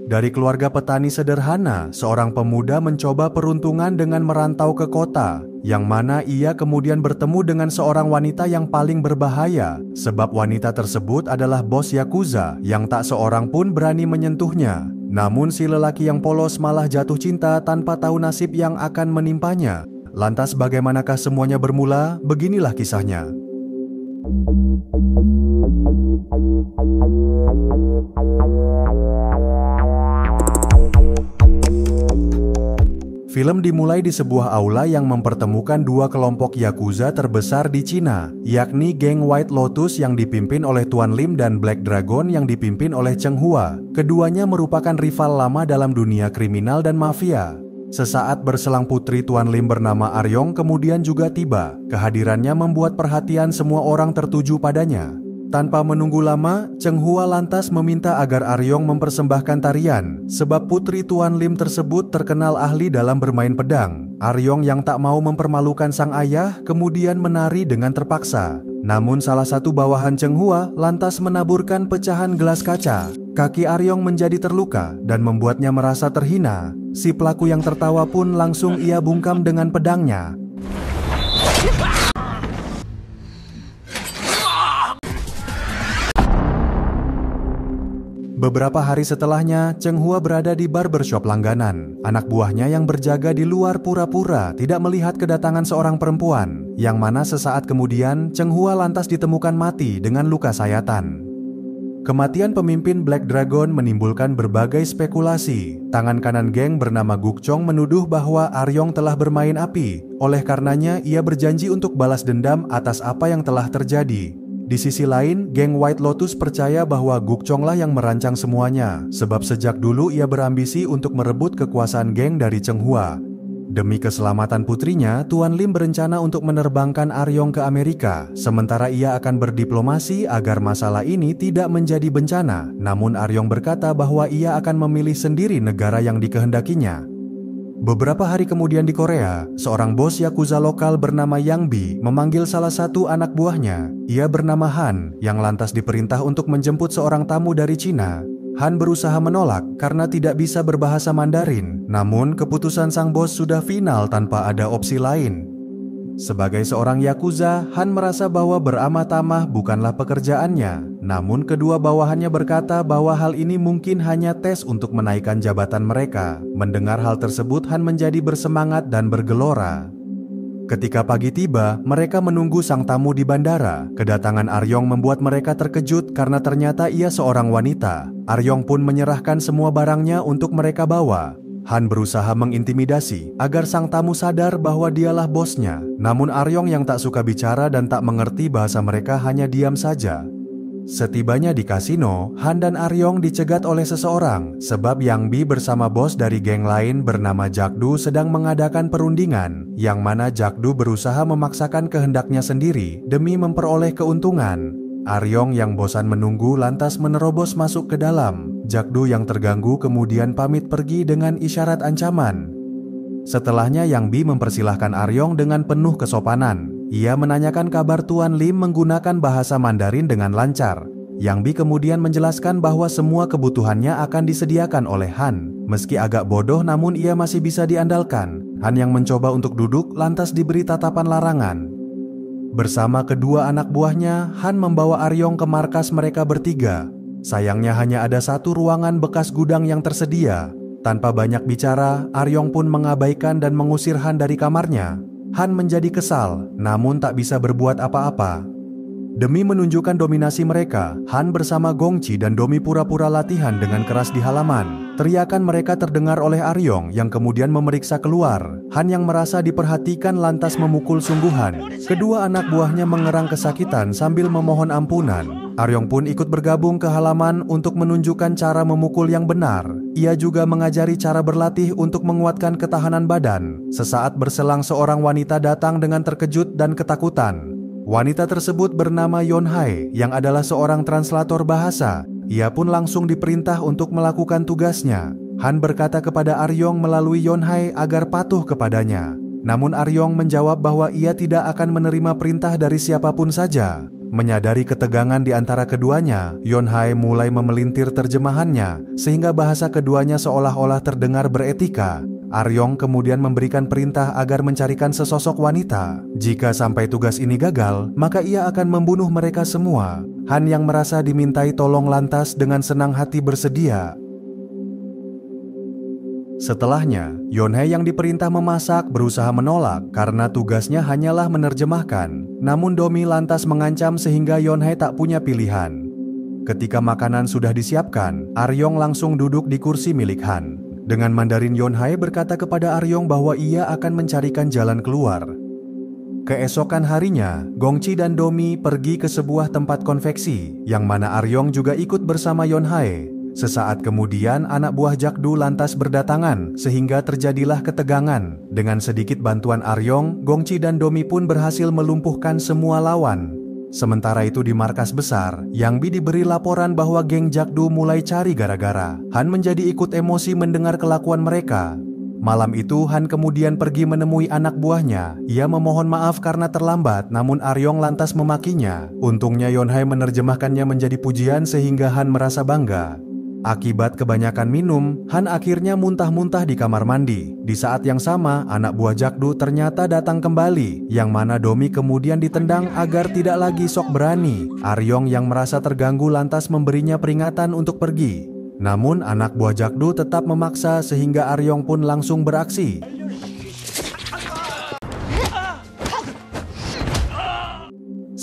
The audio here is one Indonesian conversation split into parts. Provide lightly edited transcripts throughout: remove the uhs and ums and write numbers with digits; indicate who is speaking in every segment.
Speaker 1: Dari keluarga petani sederhana, seorang pemuda mencoba peruntungan dengan merantau ke kota, yang mana ia kemudian bertemu dengan seorang wanita yang paling berbahaya, sebab wanita tersebut adalah bos Yakuza yang tak seorang pun berani menyentuhnya. Namun si lelaki yang polos malah jatuh cinta tanpa tahu nasib yang akan menimpanya. Lantas bagaimanakah semuanya bermula? Beginilah kisahnya. Film dimulai di sebuah aula yang mempertemukan dua kelompok Yakuza terbesar di Cina, yakni geng White Lotus yang dipimpin oleh Tuan Lim dan Black Dragon yang dipimpin oleh Cheng Hua. Keduanya merupakan rival lama dalam dunia kriminal dan mafia. Sesaat berselang putri Tuan Lim bernama Aryong kemudian juga tiba. Kehadirannya membuat perhatian semua orang tertuju padanya. Tanpa menunggu lama, Cheng Hua lantas meminta agar Aryong mempersembahkan tarian, sebab putri Tuan Lim tersebut terkenal ahli dalam bermain pedang. Aryong yang tak mau mempermalukan sang ayah kemudian menari dengan terpaksa. Namun salah satu bawahan Cheng Hua lantas menaburkan pecahan gelas kaca. Kaki Aryong menjadi terluka dan membuatnya merasa terhina. Si pelaku yang tertawa pun langsung ia bungkam dengan pedangnya. Beberapa hari setelahnya, Cheng Hua berada di barbershop langganan. Anak buahnya yang berjaga di luar pura-pura tidak melihat kedatangan seorang perempuan, yang mana sesaat kemudian Cheng Hua lantas ditemukan mati dengan luka sayatan. Kematian pemimpin Black Dragon menimbulkan berbagai spekulasi. Tangan kanan geng bernama Gukchong menuduh bahwa Aryong telah bermain api. Oleh karenanya, ia berjanji untuk balas dendam atas apa yang telah terjadi. Di sisi lain, geng White Lotus percaya bahwa Gukchonglah yang merancang semuanya, sebab sejak dulu ia berambisi untuk merebut kekuasaan geng dari Cheng Hua. Demi keselamatan putrinya, Tuan Lim berencana untuk menerbangkan Aryong ke Amerika, sementara ia akan berdiplomasi agar masalah ini tidak menjadi bencana. Namun Aryong berkata bahwa ia akan memilih sendiri negara yang dikehendakinya. Beberapa hari kemudian di Korea, seorang bos Yakuza lokal bernama Yang Bi memanggil salah satu anak buahnya. Ia bernama Han, yang lantas diperintah untuk menjemput seorang tamu dari Cina. Han berusaha menolak karena tidak bisa berbahasa Mandarin, namun keputusan sang bos sudah final tanpa ada opsi lain. Sebagai seorang Yakuza, Han merasa bahwa beramal-tamah bukanlah pekerjaannya. Namun kedua bawahannya berkata bahwa hal ini mungkin hanya tes untuk menaikkan jabatan mereka. Mendengar hal tersebut, Han menjadi bersemangat dan bergelora. Ketika pagi tiba, mereka menunggu sang tamu di bandara. Kedatangan Aryong membuat mereka terkejut karena ternyata ia seorang wanita. Aryong pun menyerahkan semua barangnya untuk mereka bawa. Han berusaha mengintimidasi agar sang tamu sadar bahwa dialah bosnya. Namun Aryong yang tak suka bicara dan tak mengerti bahasa mereka hanya diam saja. Setibanya di kasino, Han dan Aryong dicegat oleh seseorang sebab Yang Bi bersama bos dari geng lain bernama Jakdu sedang mengadakan perundingan, yang mana Jakdu berusaha memaksakan kehendaknya sendiri demi memperoleh keuntungan. Aryong yang bosan menunggu lantas menerobos masuk ke dalam. Jakdu yang terganggu kemudian pamit pergi dengan isyarat ancaman. Setelahnya Yang Bi mempersilahkan Aryong dengan penuh kesopanan. Ia menanyakan kabar Tuan Lim menggunakan bahasa Mandarin dengan lancar. Yang Bi kemudian menjelaskan bahwa semua kebutuhannya akan disediakan oleh Han. Meski agak bodoh namun ia masih bisa diandalkan. Han yang mencoba untuk duduk lantas diberi tatapan larangan. Bersama kedua anak buahnya, Han membawa Aryong ke markas mereka bertiga. Sayangnya hanya ada satu ruangan bekas gudang yang tersedia. Tanpa banyak bicara, Aryong pun mengabaikan dan mengusir Han dari kamarnya. Han menjadi kesal, namun tak bisa berbuat apa-apa. Demi menunjukkan dominasi mereka, Han bersama Gongchi dan Domi pura-pura latihan dengan keras di halaman. Teriakan mereka terdengar oleh Aryong yang kemudian memeriksa keluar. Han yang merasa diperhatikan lantas memukul sungguhan. Kedua anak buahnya mengerang kesakitan sambil memohon ampunan. Aryong pun ikut bergabung ke halaman untuk menunjukkan cara memukul yang benar. Ia juga mengajari cara berlatih untuk menguatkan ketahanan badan. Sesaat berselang seorang wanita datang dengan terkejut dan ketakutan. Wanita tersebut bernama Yonhai yang adalah seorang translator bahasa. Ia pun langsung diperintah untuk melakukan tugasnya. Han berkata kepada Aryong melalui Yonhai agar patuh kepadanya. Namun Aryong menjawab bahwa ia tidak akan menerima perintah dari siapapun saja. Menyadari ketegangan di antara keduanya, Yonhye mulai memelintir terjemahannya, sehingga bahasa keduanya seolah-olah terdengar beretika. Aryong kemudian memberikan perintah agar mencarikan sesosok wanita. Jika sampai tugas ini gagal, maka ia akan membunuh mereka semua. Han yang merasa dimintai tolong lantas dengan senang hati bersedia. Setelahnya, Yonhye yang diperintah memasak berusaha menolak karena tugasnya hanyalah menerjemahkan. Namun Domi lantas mengancam sehingga Yonhye tak punya pilihan. Ketika makanan sudah disiapkan, Aryong langsung duduk di kursi milik Han. Dengan Mandarin, Yonhye berkata kepada Aryong bahwa ia akan mencarikan jalan keluar. Keesokan harinya, Gongchi dan Domi pergi ke sebuah tempat konveksi, yang mana Aryong juga ikut bersama Yonhye. Sesaat kemudian, anak buah Jakdu lantas berdatangan, sehingga terjadilah ketegangan. Dengan sedikit bantuan Aryong, Gongchi dan Domi pun berhasil melumpuhkan semua lawan. Sementara itu di markas besar, Yang Bi diberi laporan bahwa geng Jakdu mulai cari gara-gara. Han menjadi ikut emosi mendengar kelakuan mereka. Malam itu Han kemudian pergi menemui anak buahnya. Ia memohon maaf karena terlambat, namun Aryong lantas memakinya. Untungnya Yonhye menerjemahkannya menjadi pujian sehingga Han merasa bangga. Akibat kebanyakan minum, Han akhirnya muntah-muntah di kamar mandi. Di saat yang sama, anak buah Jakdu ternyata datang kembali, yang mana Domi kemudian ditendang agar tidak lagi sok berani. Aryong yang merasa terganggu lantas memberinya peringatan untuk pergi. Namun anak buah Jakdu tetap memaksa sehingga Aryong pun langsung beraksi.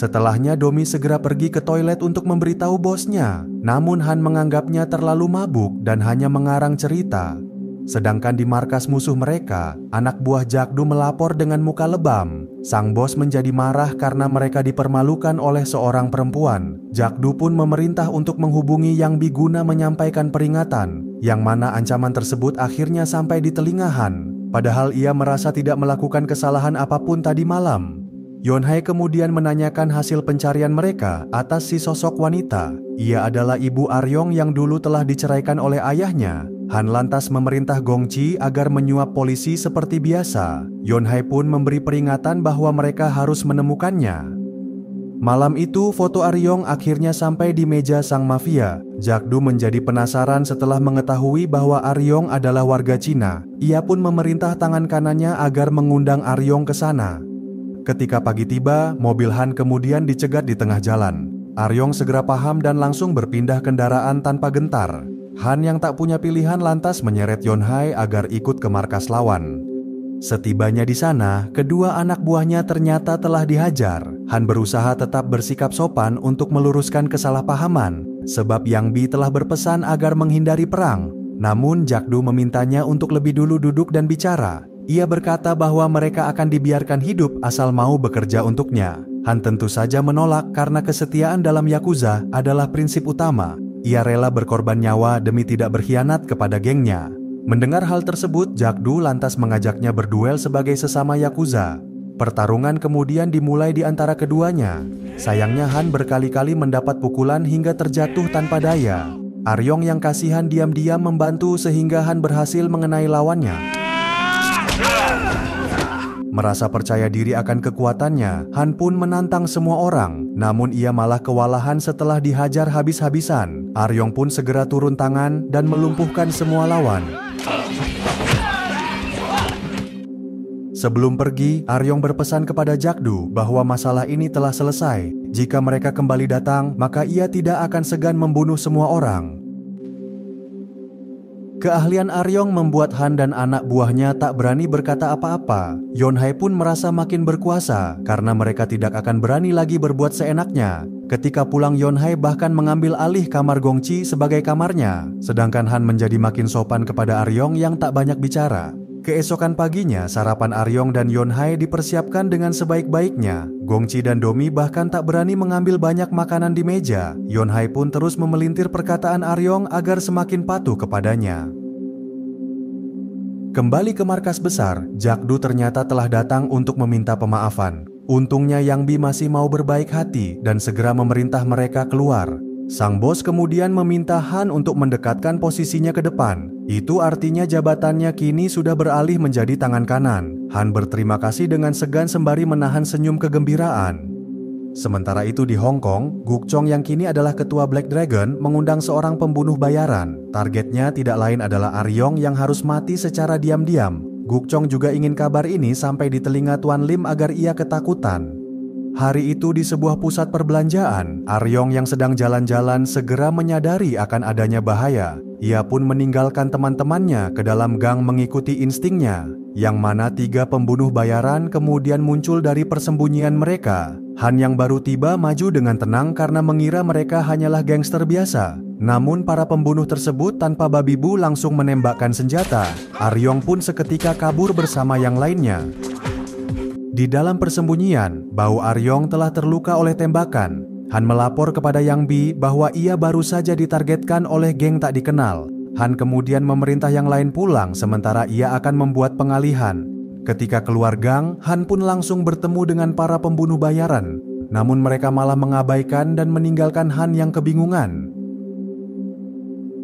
Speaker 1: Setelahnya Domi segera pergi ke toilet untuk memberitahu bosnya. Namun Han menganggapnya terlalu mabuk dan hanya mengarang cerita. Sedangkan di markas musuh mereka, anak buah Jakdu melapor dengan muka lebam. Sang bos menjadi marah karena mereka dipermalukan oleh seorang perempuan. Jakdu pun memerintah untuk menghubungi Yang Bi guna menyampaikan peringatan, yang mana ancaman tersebut akhirnya sampai di telinga Han. Padahal ia merasa tidak melakukan kesalahan apapun tadi malam. Yonhye kemudian menanyakan hasil pencarian mereka atas si sosok wanita. Ia adalah ibu Aryong yang dulu telah diceraikan oleh ayahnya. Han lantas memerintah Gongchi agar menyuap polisi seperti biasa. Yonhye pun memberi peringatan bahwa mereka harus menemukannya. Malam itu foto Aryong akhirnya sampai di meja sang mafia. Jakdu menjadi penasaran setelah mengetahui bahwa Aryong adalah warga Cina. Ia pun memerintah tangan kanannya agar mengundang Aryong ke sana. Ketika pagi tiba, mobil Han kemudian dicegat di tengah jalan. Aryong segera paham dan langsung berpindah kendaraan tanpa gentar. Han yang tak punya pilihan lantas menyeret Yonhye agar ikut ke markas lawan. Setibanya di sana, kedua anak buahnya ternyata telah dihajar. Han berusaha tetap bersikap sopan untuk meluruskan kesalahpahaman, sebab Yang Bi telah berpesan agar menghindari perang. Namun Jakdu memintanya untuk lebih dulu duduk dan bicara. Ia berkata bahwa mereka akan dibiarkan hidup asal mau bekerja untuknya. Han tentu saja menolak karena kesetiaan dalam Yakuza adalah prinsip utama. Ia rela berkorban nyawa demi tidak berkhianat kepada gengnya. Mendengar hal tersebut, Jakdu lantas mengajaknya berduel sebagai sesama Yakuza. Pertarungan kemudian dimulai di antara keduanya. Sayangnya Han berkali-kali mendapat pukulan hingga terjatuh tanpa daya. Aryong yang kasihan diam-diam membantu sehingga Han berhasil mengenai lawannya. Merasa percaya diri akan kekuatannya, Han pun menantang semua orang. Namun ia malah kewalahan setelah dihajar habis-habisan. Aryong pun segera turun tangan dan melumpuhkan semua lawan. Sebelum pergi, Aryong berpesan kepada Jakdu bahwa masalah ini telah selesai. Jika mereka kembali datang, maka ia tidak akan segan membunuh semua orang. Keahlian Aryong membuat Han dan anak buahnya tak berani berkata apa-apa. Yonhye pun merasa makin berkuasa karena mereka tidak akan berani lagi berbuat seenaknya. Ketika pulang, Yonhye bahkan mengambil alih kamar Gongchi sebagai kamarnya. Sedangkan Han menjadi makin sopan kepada Aryong yang tak banyak bicara. Keesokan paginya, sarapan Aryong dan Yonhye dipersiapkan dengan sebaik-baiknya. Gongchi dan Domi bahkan tak berani mengambil banyak makanan di meja. Yonhye pun terus memelintir perkataan Aryong agar semakin patuh kepadanya. Kembali ke markas besar, Jakdu ternyata telah datang untuk meminta pemaafan. Untungnya Yang Bi masih mau berbaik hati dan segera memerintah mereka keluar. Sang bos kemudian meminta Han untuk mendekatkan posisinya ke depan. Itu artinya jabatannya kini sudah beralih menjadi tangan kanan. Han berterima kasih dengan segan sembari menahan senyum kegembiraan. Sementara itu di Hong Kong, Gukchong yang kini adalah ketua Black Dragon mengundang seorang pembunuh bayaran. Targetnya tidak lain adalah Aryong yang harus mati secara diam-diam. Gukchong juga ingin kabar ini sampai di telinga Tuan Lim agar ia ketakutan. Hari itu di sebuah pusat perbelanjaan, Aryong yang sedang jalan-jalan segera menyadari akan adanya bahaya. Ia pun meninggalkan teman-temannya ke dalam gang mengikuti instingnya, yang mana 3 pembunuh bayaran kemudian muncul dari persembunyian mereka. Han yang baru tiba maju dengan tenang karena mengira mereka hanyalah gangster biasa. Namun para pembunuh tersebut tanpa babi bu langsung menembakkan senjata. Aryong pun seketika kabur bersama yang lainnya. Di dalam persembunyian, bau Aryong telah terluka oleh tembakan. Han melapor kepada Yang Bi bahwa ia baru saja ditargetkan oleh geng tak dikenal. Han kemudian memerintah yang lain pulang sementara ia akan membuat pengalihan. Ketika keluar gang, Han pun langsung bertemu dengan para pembunuh bayaran. Namun mereka malah mengabaikan dan meninggalkan Han yang kebingungan.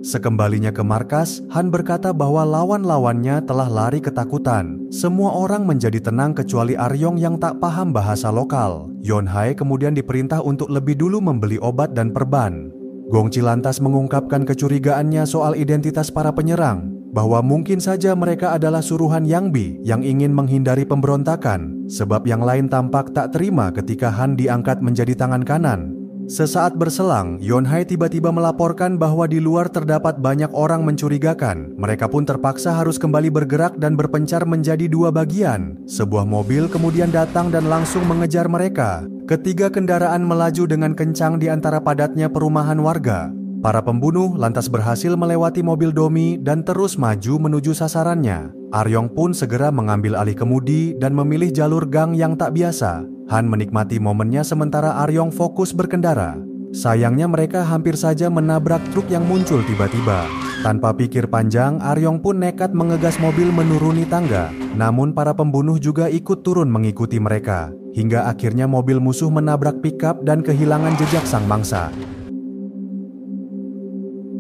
Speaker 1: Sekembalinya ke markas, Han berkata bahwa lawan-lawannya telah lari ketakutan. Semua orang menjadi tenang kecuali Aryong yang tak paham bahasa lokal. Yonhae kemudian diperintah untuk lebih dulu membeli obat dan perban. Gongchi lantas mengungkapkan kecurigaannya soal identitas para penyerang, bahwa mungkin saja mereka adalah suruhan Yang Bi yang ingin menghindari pemberontakan, sebab yang lain tampak tak terima ketika Han diangkat menjadi tangan kanan. Sesaat berselang, Yonhae tiba-tiba melaporkan bahwa di luar terdapat banyak orang mencurigakan. Mereka pun terpaksa harus kembali bergerak dan berpencar menjadi 2 bagian. Sebuah mobil kemudian datang dan langsung mengejar mereka. Ketiga kendaraan melaju dengan kencang di antara padatnya perumahan warga. Para pembunuh lantas berhasil melewati mobil Domi dan terus maju menuju sasarannya. Aryong pun segera mengambil alih kemudi dan memilih jalur gang yang tak biasa. Han menikmati momennya sementara Aryong fokus berkendara. Sayangnya mereka hampir saja menabrak truk yang muncul tiba-tiba. Tanpa pikir panjang, Aryong pun nekat mengegas mobil menuruni tangga. Namun para pembunuh juga ikut turun mengikuti mereka. Hingga akhirnya mobil musuh menabrak pickup dan kehilangan jejak sang mangsa.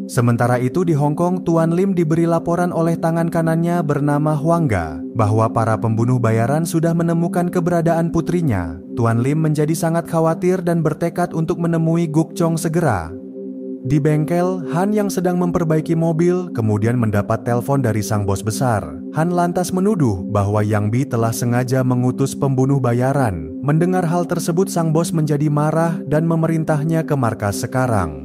Speaker 1: Sementara itu di Hong Kong, Tuan Lim diberi laporan oleh tangan kanannya bernama Huangga bahwa para pembunuh bayaran sudah menemukan keberadaan putrinya. Tuan Lim menjadi sangat khawatir dan bertekad untuk menemui Gukchong segera. Di bengkel, Han yang sedang memperbaiki mobil kemudian mendapat telepon dari sang bos besar. Han lantas menuduh bahwa Yang Bi telah sengaja mengutus pembunuh bayaran. Mendengar hal tersebut, sang bos menjadi marah dan memerintahnya ke markas sekarang.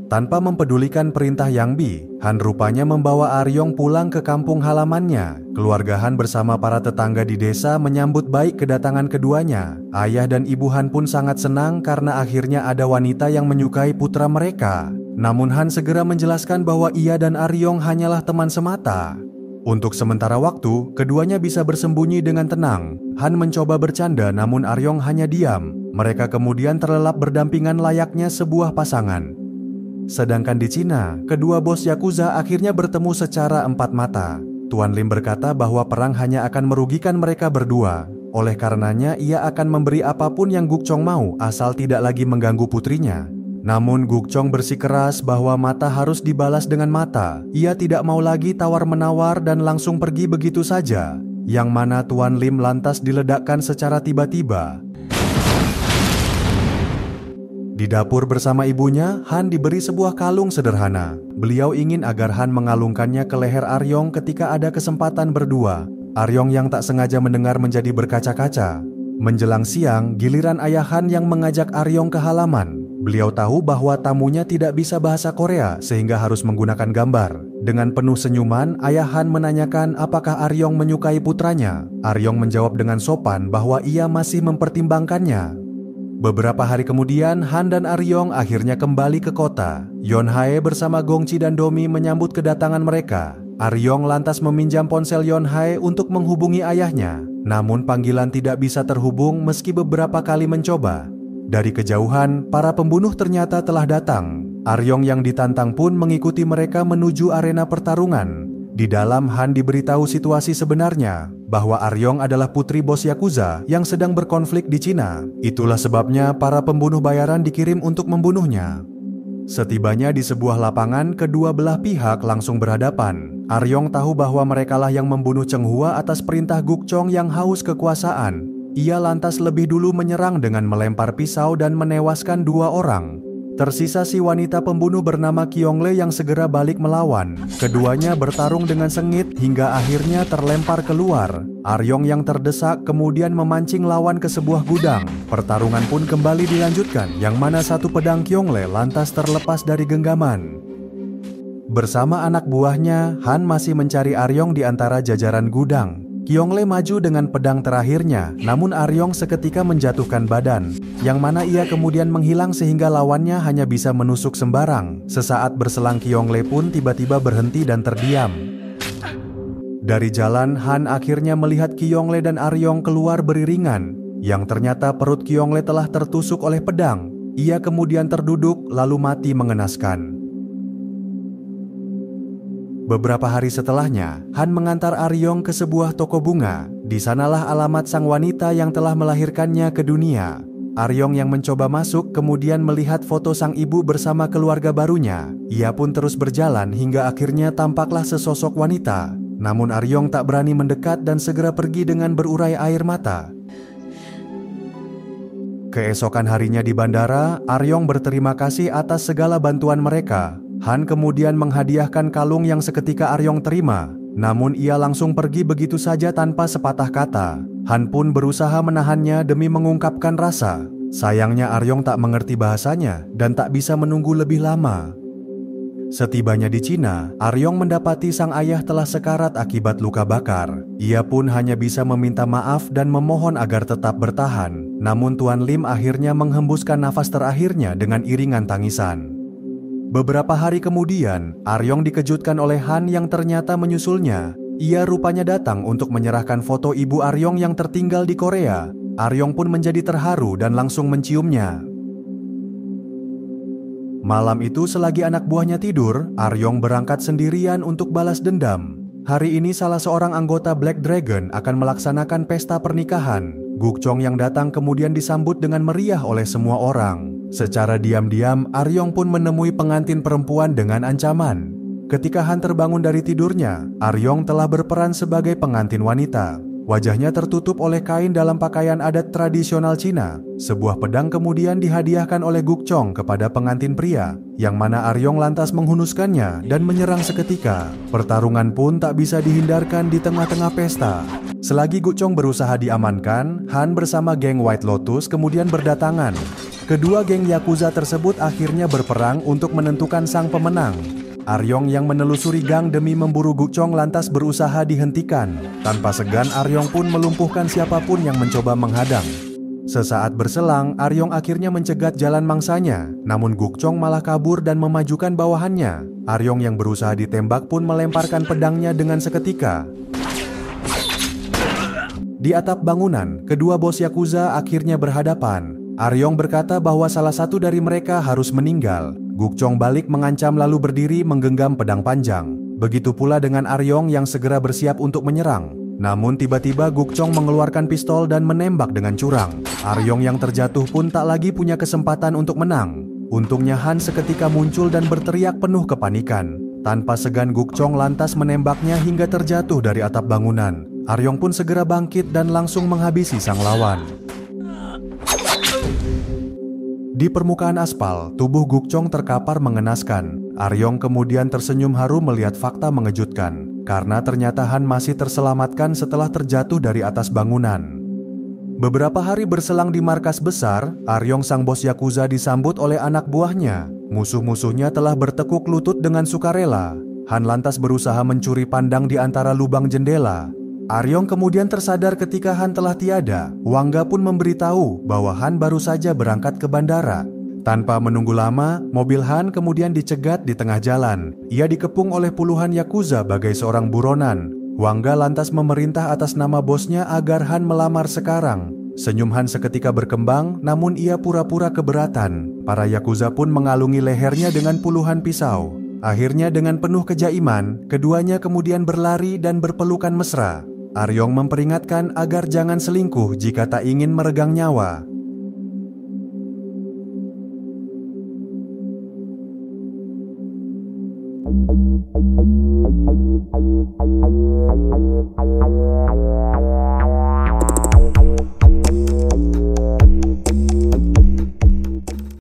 Speaker 1: Tanpa mempedulikan perintah Yang Bi, Han rupanya membawa Aryong pulang ke kampung halamannya. Keluarga Han bersama para tetangga di desa menyambut baik kedatangan keduanya. Ayah dan ibu Han pun sangat senang karena akhirnya ada wanita yang menyukai putra mereka. Namun Han segera menjelaskan bahwa ia dan Aryong hanyalah teman semata. Untuk sementara waktu, keduanya bisa bersembunyi dengan tenang. Han mencoba bercanda namun Aryong hanya diam. Mereka kemudian terlelap berdampingan layaknya sebuah pasangan. Sedangkan di Cina, kedua bos Yakuza akhirnya bertemu secara 4 mata. Tuan Lim berkata bahwa perang hanya akan merugikan mereka berdua. Oleh karenanya ia akan memberi apapun yang Gukchong mau asal tidak lagi mengganggu putrinya. Namun Gukchong bersikeras bahwa mata harus dibalas dengan mata. Ia tidak mau lagi tawar-menawar dan langsung pergi begitu saja. Yang mana Tuan Lim lantas diledakkan secara tiba-tiba. Di dapur bersama ibunya, Han diberi sebuah kalung sederhana. Beliau ingin agar Han mengalungkannya ke leher Aryong ketika ada kesempatan berdua. Aryong yang tak sengaja mendengar menjadi berkaca-kaca. Menjelang siang, giliran ayah Han yang mengajak Aryong ke halaman. Beliau tahu bahwa tamunya tidak bisa bahasa Korea sehingga harus menggunakan gambar. Dengan penuh senyuman, ayah Han menanyakan apakah Aryong menyukai putranya. Aryong menjawab dengan sopan bahwa ia masih mempertimbangkannya. Beberapa hari kemudian, Han dan Aryong akhirnya kembali ke kota. Yonhae bersama Gongchi dan Domi menyambut kedatangan mereka. Aryong lantas meminjam ponsel Yonhae untuk menghubungi ayahnya. Namun panggilan tidak bisa terhubung meski beberapa kali mencoba. Dari kejauhan, para pembunuh ternyata telah datang. Aryong yang ditantang pun mengikuti mereka menuju arena pertarungan. Di dalam, Han diberitahu situasi sebenarnya, bahwa Aryong adalah putri bos Yakuza yang sedang berkonflik di Cina. Itulah sebabnya para pembunuh bayaran dikirim untuk membunuhnya. Setibanya di sebuah lapangan, kedua belah pihak langsung berhadapan. Aryong tahu bahwa merekalah yang membunuh Cheng Hua atas perintah Gukchong yang haus kekuasaan. Ia lantas lebih dulu menyerang dengan melempar pisau dan menewaskan 2 orang. Tersisa si wanita pembunuh bernama Kyongle yang segera balik melawan. Keduanya bertarung dengan sengit hingga akhirnya terlempar keluar. Aryong yang terdesak kemudian memancing lawan ke sebuah gudang. Pertarungan pun kembali dilanjutkan, yang mana satu pedang Kyongle lantas terlepas dari genggaman. Bersama anak buahnya, Han masih mencari Aryong di antara jajaran gudang. Kyongle maju dengan pedang terakhirnya, namun Aryong seketika menjatuhkan badan, yang mana ia kemudian menghilang sehingga lawannya hanya bisa menusuk sembarang. Sesaat berselang Kyongle pun tiba-tiba berhenti dan terdiam. Dari jalan, Han akhirnya melihat Kyongle dan Aryong keluar beriringan, yang ternyata perut Kyongle telah tertusuk oleh pedang. Ia kemudian terduduk lalu mati mengenaskan. Beberapa hari setelahnya, Han mengantar Aryong ke sebuah toko bunga. Di sanalah alamat sang wanita yang telah melahirkannya ke dunia. Aryong yang mencoba masuk kemudian melihat foto sang ibu bersama keluarga barunya. Ia pun terus berjalan hingga akhirnya tampaklah sesosok wanita. Namun Aryong tak berani mendekat dan segera pergi dengan berurai air mata. Keesokan harinya di bandara, Aryong berterima kasih atas segala bantuan mereka. Han kemudian menghadiahkan kalung yang seketika Aryong terima, namun ia langsung pergi begitu saja tanpa sepatah kata. Han pun berusaha menahannya demi mengungkapkan rasa. Sayangnya Aryong tak mengerti bahasanya dan tak bisa menunggu lebih lama. Setibanya di Cina, Aryong mendapati sang ayah telah sekarat akibat luka bakar. Ia pun hanya bisa meminta maaf dan memohon agar tetap bertahan. Namun Tuan Lim akhirnya menghembuskan nafas terakhirnya dengan iringan tangisan. Beberapa hari kemudian, Aryong dikejutkan oleh Han yang ternyata menyusulnya. Ia rupanya datang untuk menyerahkan foto ibu Aryong yang tertinggal di Korea. Aryong pun menjadi terharu dan langsung menciumnya. Malam itu selagi anak buahnya tidur, Aryong berangkat sendirian untuk balas dendam. Hari ini salah seorang anggota Black Dragon akan melaksanakan pesta pernikahan. Gukchong yang datang kemudian disambut dengan meriah oleh semua orang. Secara diam-diam, Aryong pun menemui pengantin perempuan dengan ancaman. Ketika Han terbangun dari tidurnya, Aryong telah berperan sebagai pengantin wanita. Wajahnya tertutup oleh kain dalam pakaian adat tradisional Cina. Sebuah pedang kemudian dihadiahkan oleh Gukchong kepada pengantin pria, yang mana Aryong lantas menghunuskannya dan menyerang seketika. Pertarungan pun tak bisa dihindarkan di tengah-tengah pesta. Selagi Gukchong berusaha diamankan, Han bersama geng White Lotus kemudian berdatangan. Kedua geng Yakuza tersebut akhirnya berperang untuk menentukan sang pemenang. Aryong yang menelusuri gang demi memburu Gukchong lantas berusaha dihentikan. Tanpa segan, Aryong pun melumpuhkan siapapun yang mencoba menghadang. Sesaat berselang, Aryong akhirnya mencegat jalan mangsanya. Namun Gukchong malah kabur dan memajukan bawahannya. Aryong yang berusaha ditembak pun melemparkan pedangnya dengan seketika. Di atap bangunan, kedua bos Yakuza akhirnya berhadapan. Aryong berkata bahwa salah satu dari mereka harus meninggal. Gukchong balik mengancam lalu berdiri menggenggam pedang panjang. Begitu pula dengan Aryong yang segera bersiap untuk menyerang. Namun tiba-tiba Gukchong mengeluarkan pistol dan menembak dengan curang. Aryong yang terjatuh pun tak lagi punya kesempatan untuk menang. Untungnya Han seketika muncul dan berteriak penuh kepanikan. Tanpa segan Gukchong lantas menembaknya hingga terjatuh dari atap bangunan. Aryong pun segera bangkit dan langsung menghabisi sang lawan. Di permukaan aspal, tubuh Gukchong terkapar mengenaskan. Aryong kemudian tersenyum haru melihat fakta mengejutkan, karena ternyata Han masih terselamatkan setelah terjatuh dari atas bangunan. Beberapa hari berselang di markas besar, Aryong sang bos Yakuza disambut oleh anak buahnya. Musuh-musuhnya telah bertekuk lutut dengan sukarela. Han lantas berusaha mencuri pandang di antara lubang jendela. Aryong kemudian tersadar ketika Han telah tiada. Wangga pun memberitahu bahwa Han baru saja berangkat ke bandara. Tanpa menunggu lama, mobil Han kemudian dicegat di tengah jalan. Ia dikepung oleh puluhan Yakuza bagai seorang buronan. Wangga lantas memerintah atas nama bosnya agar Han melamar sekarang. Senyum Han seketika berkembang, namun ia pura-pura keberatan. Para Yakuza pun mengalungi lehernya dengan puluhan pisau. Akhirnya dengan penuh kejaiman, keduanya kemudian berlari dan berpelukan mesra. Aryong memperingatkan agar jangan selingkuh jika tak ingin meregang nyawa.